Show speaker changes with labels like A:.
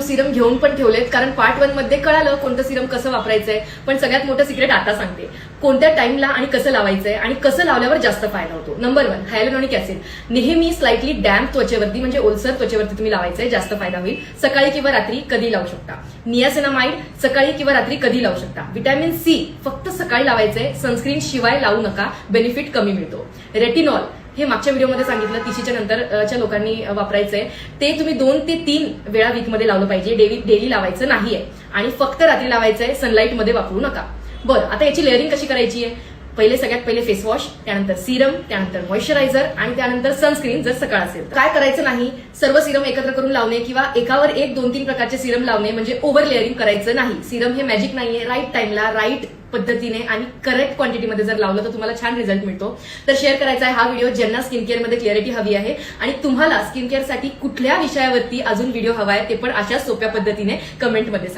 A: Serum घेऊन पण ठेवलेत, कारण पार्ट 1 मध्ये कळालं कोणतं सिरम कसं वापरायचंय. पण सगळ्यात मोठं सिक्रेट आता सांगते, कोणत्या टाइमला आणि कसं लावायचंय आणि कसं लावल्यावर जास्त फायदा होतो. नंबर 1, हायलुरॉनिक ऍसिड नेहमी स्लाइटली डॅम्प त्वचेवरती म्हणजे ओलसर त्वचेवरती तुम्ही लावायचंय, जास्त फायदा होईल. सकाळी किंवा रात्री कधी लावू शकता. नियासिनामाइड सकाळी किंवा रात्री कधी लावू शकता. व्हिटॅमिन सी फक्त सकाळी लावायचंय, सनस्क्रीन शिवाय लावू नका, बेनिफिट कमी मिळतो. रेटिनॉल हे मागच्या व्हिडिओमध्ये सांगितलं 30च्या नंतरच्या लोकांनी वापरायचंय, ते तुम्ही 2 ते 3 वेळा वीकमध्ये लावलं पाहिजे, डेली लावायचं नाहीये आणि फक्त रात्री लावायचंय, सनलाईटमध्ये वापरू नका. बरं, आता याची लेअरिंग कशी करायची आहे? सगळ्यात पहिले फेस वॉश, त्यानंतर सिरम, त्यानंतर मॉइश्चरायझर आणि त्यानंतर सनस्क्रीन जर सकाळ असेल तर. काय करायचं नाही, सर्व सिरम एकत्र करून लावणे किंवा एकावर एक 2-3 प्रकारचे सिरम लावणे म्हणजे ओव्हर लेअरिंग करायचं नाही. सिरम हे मॅजिक नाहीये, राईट टाइमला राईट पद्धतीने आणि करेक्ट क्वांटिटीमध्ये जर लावलं तर तुम्हाला छान रिझल्ट मिळतो. तर शेअर करायचा आहे हा व्हिडिओ ज्यांना स्किन केअरमध्ये क्लॅरिटी हवी आहे आणि तुम्हाला स्किन केअरसाठी कुठल्या विषयावरती अजून व्हिडिओ हवा आहे ते पण अशा सोप्या पद्धतीने कमेंटमध्ये सांगा.